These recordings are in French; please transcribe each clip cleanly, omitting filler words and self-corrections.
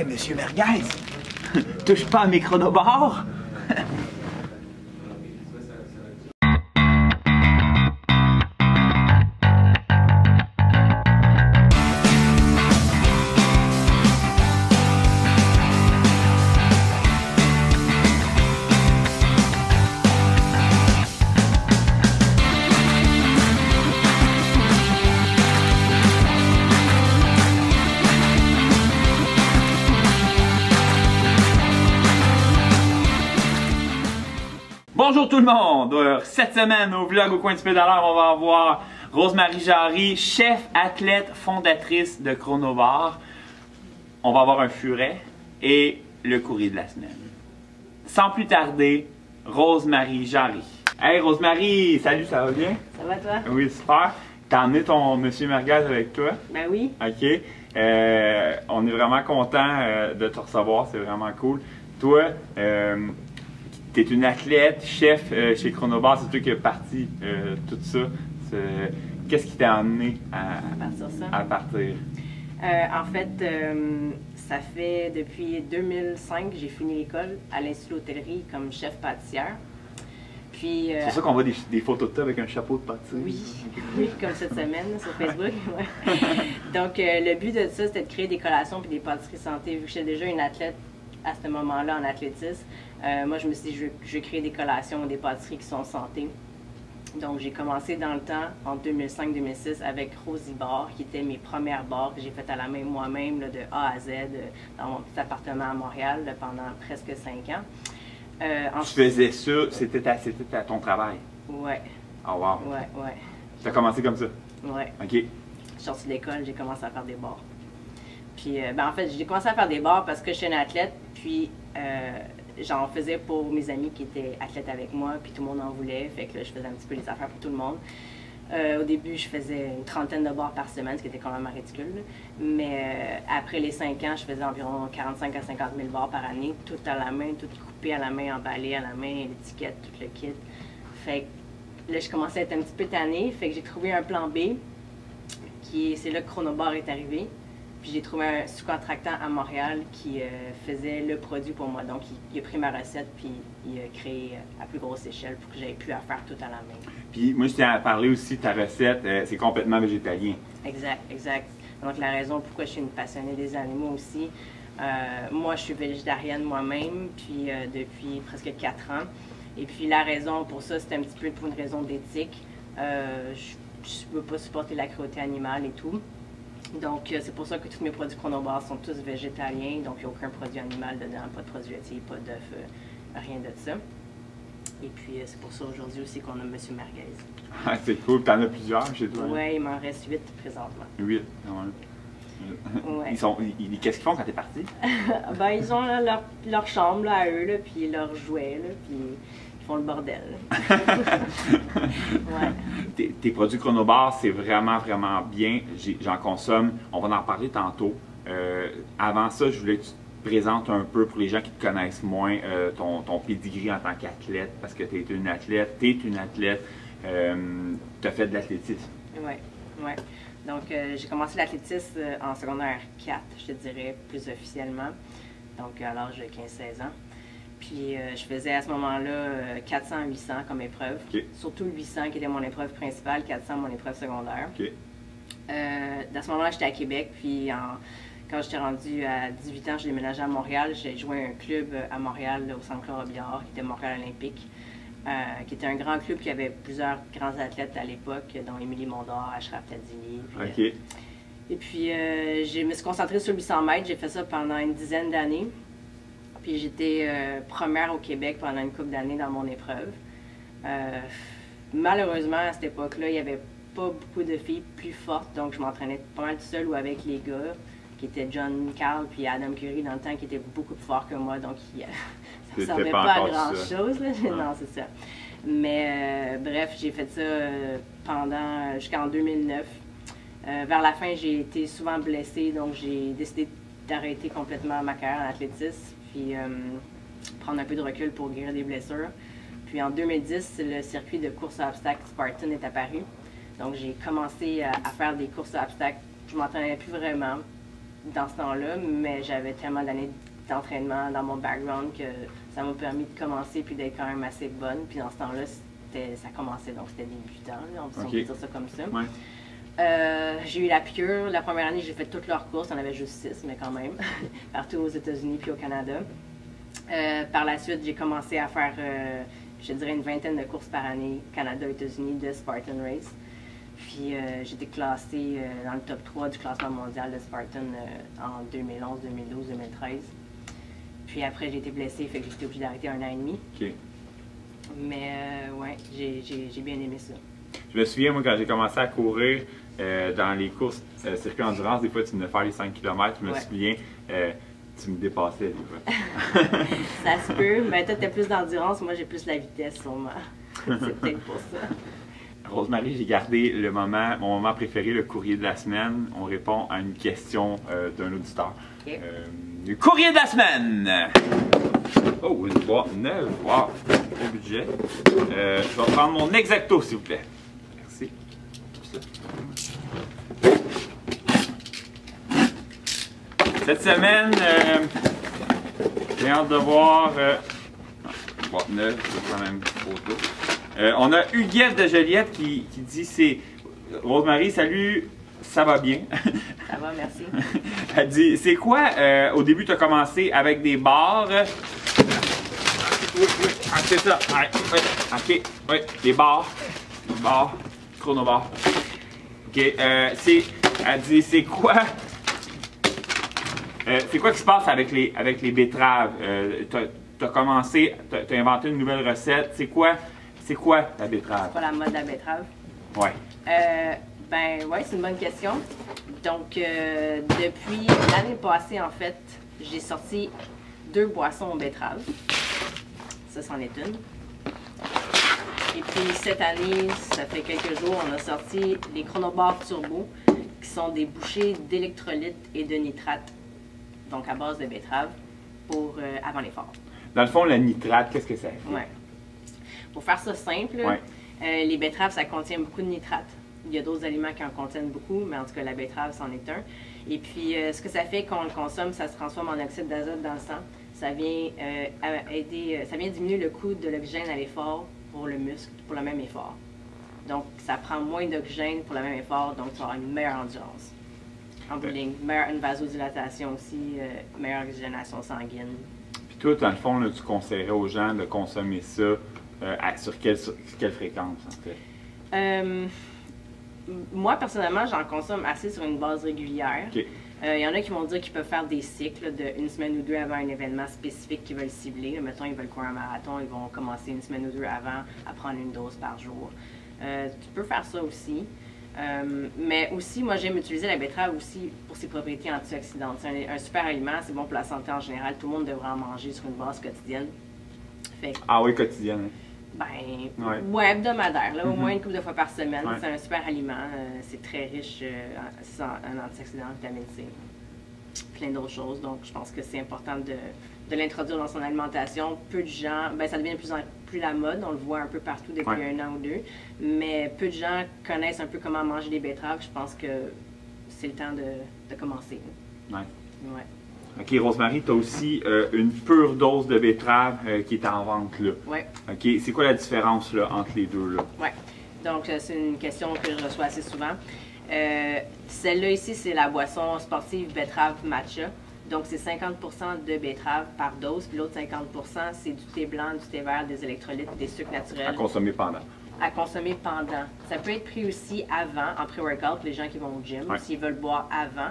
Hey, Monsieur Merguez, touche pas à mes chronobars. Bonjour tout le monde! Cette semaine, au vlog au coin du pédaleur, on va avoir Rose-Marie Jarry, chef, athlète, fondatrice de Chronobar. On va avoir un furet et le courrier de la semaine. Sans plus tarder, Rose-Marie Jarry. Hey Rose-Marie, salut, ça va bien? Ça va toi? Oui, super. T'as emmené ton Monsieur Merguez avec toi? Ben oui. OK. On est vraiment content de te recevoir, c'est vraiment cool. Toi, tu es une athlète, chef chez Chronobar, c'est toi qui as parti tout ça. Qu'est-ce qui t'a amené à partir? En fait, ça fait depuis 2005 que j'ai fini l'école à l'Institut d'hôtellerie comme chef pâtissière. Puis, c'est ça qu'on voit des photos de toi avec un chapeau de pâtissier? Oui, oui, comme cette semaine sur Facebook. Ouais. Donc, le but de ça, c'était de créer des collations et des pâtisseries santé. Vu que j'étais déjà une athlète à ce moment-là en athlétisme, moi je me suis dit je vais créer des collations, des pâtisseries qui sont santé. Donc j'ai commencé dans le temps, en 2005-2006, avec Rosie Bar, qui étaient mes premières bars que j'ai faites à la main moi-même, de A à Z, dans mon petit appartement à Montréal pendant presque 5 ans. Tu faisais ça, c'était ton travail? Ouais. Oh wow! Ouais. Tu as commencé comme ça? Ouais. OK. Je suis sortie de l'école, j'ai commencé à faire des bars. Puis, en fait, j'ai commencé à faire des bars parce que je suis une athlète, puis j'en faisais pour mes amis qui étaient athlètes avec moi, puis tout le monde en voulait, fait que là, je faisais un petit peu les affaires pour tout le monde. Au début, je faisais une trentaine de bars par semaine, ce qui était quand même ridicule, mais après les 5 ans, je faisais environ 45 à 50 000 bars par année, tout à la main, tout coupé à la main, emballé à la main, l'étiquette, tout le kit. Fait que là, je commençais à être un petit peu tannée, fait que j'ai trouvé un plan B, c'est là que Chronobar est arrivé. Puis j'ai trouvé un sous-contractant à Montréal qui faisait le produit pour moi. Donc il a pris ma recette puis il a créé à plus grosse échelle pour que j'aie pu la faire tout à la main. Puis moi je t'ai parlé aussi de ta recette, c'est complètement végétalien. Exact. Donc la raison pourquoi je suis une passionnée des animaux aussi, moi je suis végétarienne moi-même puis depuis presque 4 ans. Et puis la raison pour ça c'est un petit peu pour une raison d'éthique. Je ne peux pas supporter la cruauté animale et tout. Donc, c'est pour ça que tous mes produits Chronobar sont tous végétaliens, donc il n'y a aucun produit animal dedans, pas de produits laitiers, pas d'œufs, rien de ça. Et puis, c'est pour ça aujourd'hui aussi qu'on a Monsieur Merguez. Ah, c'est cool, t'en as plusieurs chez toi? Oui, il m'en reste 8 présentement. 8? Ouais. Qu'est-ce qu'ils font quand t'es parti? Ben, ils ont leur chambre là, à eux, là, puis leurs jouets, là, puis ils font le bordel. Ouais. Tes produits Chronobar, c'est vraiment bien. J'en consomme. On va en reparler tantôt. Avant ça, je voulais que tu te présentes un peu pour les gens qui te connaissent moins ton pedigree en tant qu'athlète, parce que tu es une athlète, tu as fait de l'athlétisme. Oui. Donc, j'ai commencé l'athlétisme en secondaire 4, je te dirais, plus officiellement. Donc, à l'âge de 15-16 ans. Puis, je faisais à ce moment-là 400-800 comme épreuve. Okay. Surtout le 800 qui était mon épreuve principale, 400 mon épreuve secondaire. Okay. Dans ce moment-là, j'étais à Québec. Puis, quand j'étais rendue à 18 ans, je déménageais à Montréal. J'ai joué un club à Montréal, au Centre Claude Robillard, qui était Montréal Olympique. Qui était un grand club qui avait plusieurs grands athlètes à l'époque, dont Émilie Mondor, Ashraf Tadini. Okay. Et puis, je me suis concentrée sur le 800 mètres. J'ai fait ça pendant une dizaine d'années. Puis j'étais première au Québec pendant une couple d'années dans mon épreuve. Malheureusement, à cette époque-là, il n'y avait pas beaucoup de filles plus fortes, donc je m'entraînais pas mal seule ou avec les gars, qui étaient John Carl puis Adam Curry dans le temps, qui étaient beaucoup plus forts que moi, donc ça ne servait pas à grand-chose. Non, c'est ça. Mais bref, j'ai fait ça jusqu'en 2009. Vers la fin, j'ai été souvent blessée, donc j'ai décidé d'arrêter complètement ma carrière en athlétisme, puis prendre un peu de recul pour guérir des blessures. Puis en 2010, le circuit de course à obstacles Spartan est apparu. Donc j'ai commencé à faire des courses à obstacles. Je m'entraînais plus vraiment. dans ce temps-là, mais j'avais tellement d'années d'entraînement dans mon background que ça m'a permis de commencer puis d'être quand même assez bonne. Puis dans ce temps-là, ça commençait, donc c'était débutant, là, on peut dire ça comme ça. Ouais. J'ai eu la piqûre. La première année, j'ai fait toutes leurs courses. Il y en avait juste 6, mais quand même, partout aux États-Unis puis au Canada. Par la suite, j'ai commencé à faire, je dirais, une vingtaine de courses par année, Canada, États-Unis, de Spartan Race. Puis j'ai été classée dans le top 3 du classement mondial de Spartan en 2011, 2012, 2013. Puis après, j'ai été blessée, fait que j'ai été obligée d'arrêter 1 an et demi. Okay. Mais ouais, j'ai bien aimé ça. Je me souviens, moi, quand j'ai commencé à courir dans les courses circuit endurance, des fois, tu venais faire les 5 km. Je me souviens, tu me dépassais, des fois. Ça se peut, mais toi, tu as plus d'endurance, moi, j'ai plus la vitesse, sûrement. C'est peut-être pour ça. Rosemary, j'ai gardé mon moment préféré, le courrier de la semaine. On répond à une question d'un auditeur. Okay. Le courrier de la semaine! Oh, une boîte neuve. Wow, au budget. Je vais prendre mon Exacto, s'il vous plaît. Merci. Cette semaine, j'ai hâte de voir. Boîte neuve, c'est la même photo. On a Huguette de Joliette qui dit c'est Rosemary, salut, ça va bien. Ça va, merci. Elle dit c'est quoi au début tu as commencé avec des barres. Oui, c'est ça. Ok, oui, des barres. Chronobar. Ok, elle dit c'est quoi qui se passe avec les betteraves? Tu as commencé, tu as inventé une nouvelle recette. C'est quoi la betterave? C'est quoi la mode de la betterave? Ouais. Ben ouais, c'est une bonne question. Donc, depuis l'année passée, en fait, j'ai sorti 2 boissons aux betteraves. Ça, c'en est une. Et puis, cette année, ça fait quelques jours, on a sorti les Chronobars Turbo, qui sont des bouchées d'électrolytes et de nitrate, donc à base de betterave, pour avant l'effort. Dans le fond, la nitrate, qu'est-ce que ça fait? Ouais. Pour faire ça simple, les betteraves, ça contient beaucoup de nitrate. Il y a d'autres aliments qui en contiennent beaucoup, mais en tout cas, la betterave, c'en est un. Et puis, ce que ça fait quand on le consomme, ça se transforme en oxyde d'azote dans le sang. Ça vient ça vient diminuer le coût de l'oxygène à l'effort pour le muscle, pour le même effort. Donc, ça prend moins d'oxygène pour le même effort, donc tu vas avoir une meilleure endurance. En bout de ligne, une vasodilatation aussi, meilleure oxygénation sanguine. Puis toi, dans le fond, là, tu conseillerais aux gens de consommer ça sur quelle fréquence, en fait? Moi, personnellement, j'en consomme assez sur une base régulière. Okay. Y en a qui vont dire qu'ils peuvent faire des cycles de 1 semaine ou 2 avant un événement spécifique qu'ils veulent cibler. Mettons, ils veulent courir un marathon, ils vont commencer 1 semaine ou 2 avant à prendre une dose par jour. Tu peux faire ça aussi. Mais aussi, moi, j'aime utiliser la betterave aussi pour ses propriétés antioxydantes. C'est un super aliment, c'est bon pour la santé en général. Tout le monde devrait en manger sur une base quotidienne. Fait que, ah oui, quotidienne. Ouais, hebdomadaire, là, au moins une couple de fois par semaine. C'est un super aliment. C'est très riche en antioxydants, vitamine C. Plein d'autres choses. Donc, je pense que c'est important de l'introduire dans son alimentation. Peu de gens, ça devient de plus en plus la mode. On le voit un peu partout depuis 1 an ou 2. Mais peu de gens connaissent un peu comment manger des betteraves. Je pense que c'est le temps de commencer. Ouais. Ouais. OK, Rosemary, tu as aussi une pure dose de betterave qui est en vente là. Oui. OK, c'est quoi la différence là, entre les deux là? Oui. Donc, c'est une question que je reçois assez souvent. Celle-là ici, c'est la boisson sportive betterave matcha. Donc, c'est 50% de betterave par dose, puis l'autre 50%, c'est du thé blanc, du thé vert, des électrolytes, des sucres naturels. À consommer pendant. À consommer pendant. Ça peut être pris aussi avant, en pré-workout, les gens qui vont au gym, s'ils veulent boire avant.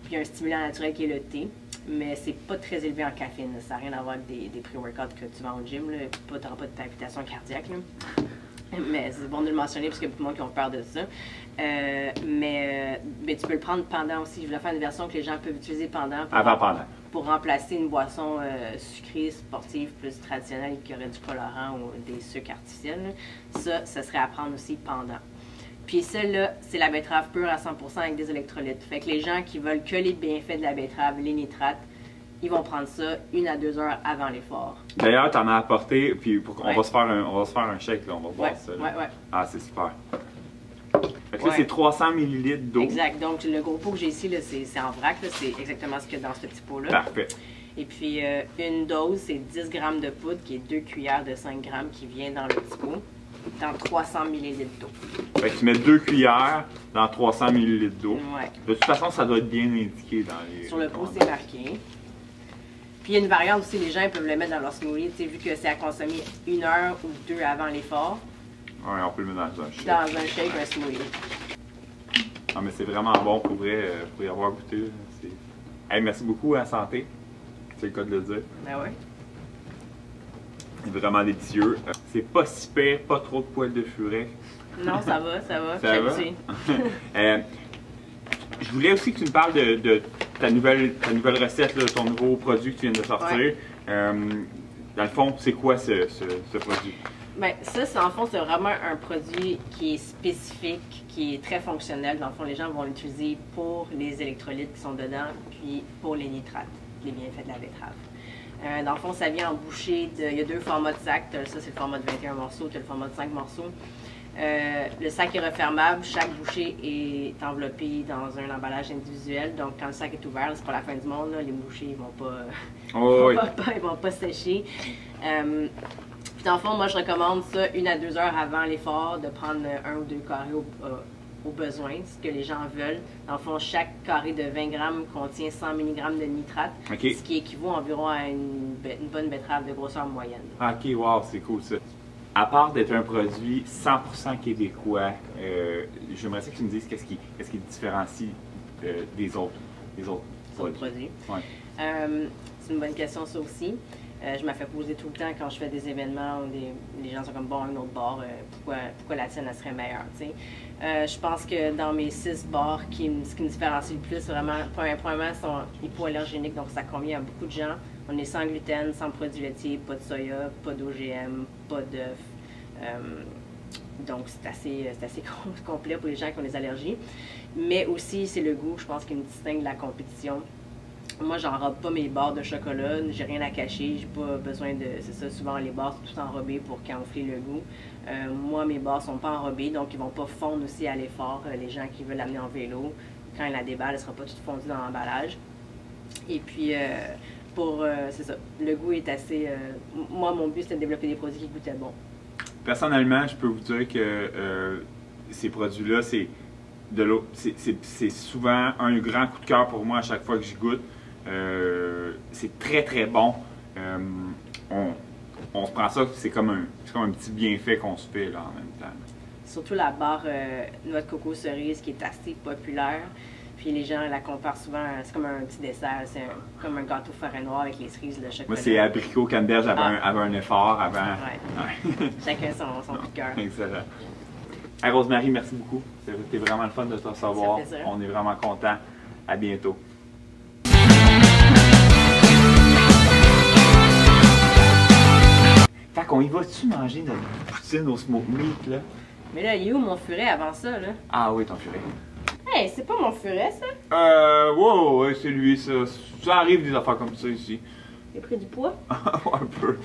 Puis, il y a un stimulant naturel qui est le thé, mais c'est pas très élevé en caféine. Ça n'a rien à voir avec des pré-workouts que tu vas au gym. Tu n'auras pas de palpitation cardiaque. Là. Mais c'est bon de le mentionner parce qu'il y a beaucoup de monde qui ont peur de ça. Mais tu peux le prendre pendant aussi. Je voulais faire une version que les gens peuvent utiliser pendant. Pour remplacer une boisson sucrée, sportive, plus traditionnelle qui aurait du colorant ou des sucres artificiels. Ça serait à prendre aussi pendant. Puis celle-là, c'est la betterave pure à 100% avec des électrolytes. Fait que les gens qui veulent que les bienfaits de la betterave, les nitrates, ils vont prendre ça 1 à 2 heures avant l'effort. D'ailleurs, tu en as apporté, puis on va se faire un shake, là, on va boire ça. Ouais. Ah, c'est super. Fait que Ça, c'est 300 ml d'eau. Exact. Donc, le gros pot que j'ai ici, c'est en vrac. C'est exactement ce qu'il y a dans ce petit pot-là. Parfait. Et puis, une dose, c'est 10 g de poudre, qui est 2 cuillères de 5 g qui vient dans le petit pot, dans 300 ml d'eau. Fait que tu mets 2 cuillères dans 300 ml d'eau. Ouais. De toute façon, ça doit être bien indiqué dans les... Sur le pot, c'est marqué. Puis, il y a une variante aussi, les gens peuvent le mettre dans leur smoothie, tu sais, vu que c'est à consommer 1 heure ou 2 avant l'effort. Ouais, on peut le mettre dans un shake. Dans un shake, un smoothie. Non, mais c'est vraiment bon pour vrai, pour y avoir goûté. Hey, merci beaucoup à Santé. C'est le cas de le dire. Ben ouais. C'est vraiment délicieux. C'est pas si pire, pas trop de poils de furet. Non, ça va, ça va. Ça va? Je voulais aussi que tu me parles de ta nouvelle recette, là, ton nouveau produit que tu viens de sortir. Ouais. Dans le fond, c'est quoi ce produit? Bien, ça, en fond, c'est vraiment un produit qui est spécifique, qui est très fonctionnel. Dans le fond, les gens vont l'utiliser pour les électrolytes qui sont dedans, puis pour les nitrates, les bienfaits de la betterave. Dans le fond, ça vient en bouchée de... Il y a 2 formats de sac. Ça, c'est le format de 21 morceaux, tu as le format de 5 morceaux. Le sac est refermable. Chaque bouchée est enveloppée dans un emballage individuel. Donc, quand le sac est ouvert, c'est pas la fin du monde. Là. Les bouchées, ils vont pas, ils vont pas sécher. Puis, dans le fond, moi, je recommande ça 1 à 2 heures avant l'effort, de prendre 1 ou 2 carrés au besoin, ce que les gens veulent. Dans le fond, chaque carré de 20 grammes contient 100 mg de nitrate, ce qui équivaut environ à une bonne betterave de grosseur moyenne. Ok, wow, c'est cool ça. À part d'être un produit 100% québécois, j'aimerais ça que tu me dises qu'est-ce qui différencie des autres produits. Ouais. C'est une bonne question, ça aussi. Je me fais poser tout le temps quand je fais des événements où les gens sont comme, bon, un autre bar, pourquoi la tienne, elle serait meilleure, tu sais. Je pense que dans mes 6 bars, ce qui me différencie le plus, vraiment, premièrement, sont hypoallergéniques, donc ça convient à beaucoup de gens. On est sans gluten, sans produits laitiers, pas de soya, pas d'OGM, pas d'œufs. Donc, c'est assez complet pour les gens qui ont des allergies. Mais aussi, c'est le goût, je pense, qui me distingue de la compétition. Moi, j'enrobe pas mes barres de chocolat, j'ai rien à cacher, j'ai pas besoin de... C'est ça, souvent les barres sont tout enrobées pour camoufler le goût. Moi, mes barres sont pas enrobées, donc ils vont pas fondre aussi à l'effort. Les gens qui veulent l'amener en vélo, quand ils la déballent, elle sera pas toute fondue dans l'emballage. Et puis, c'est ça, le goût est assez... moi, mon but, c'était de développer des produits qui goûtaient bon. Personnellement, je peux vous dire que ces produits-là, c'est souvent un grand coup de cœur pour moi à chaque fois que j'y goûte. C'est très très bon. On se prend ça, c'est comme un petit bienfait qu'on se fait là, en même temps. Surtout la barre noix de coco cerise qui est assez populaire. Puis les gens la comparent souvent, c'est comme un petit dessert, c'est comme un gâteau forêt noir avec les cerises, le chocolat. Moi, c'est abricot, canneberge avant un effort, avant... Ouais. Chacun son coup de cœur. Excellent. Hey, Rosemary, merci beaucoup. C'était vraiment le fun de te recevoir. On est vraiment contents. À bientôt. Fait qu'on y va-tu manger notre poutine au smoke meat, là? Mais là, il est où mon furet avant ça, là? Ah oui, ton furet. Hey, c'est pas mon furet, ça? Ouais, c'est lui, ça. Ça arrive des affaires comme ça ici. Il a pris du poids? Un peu.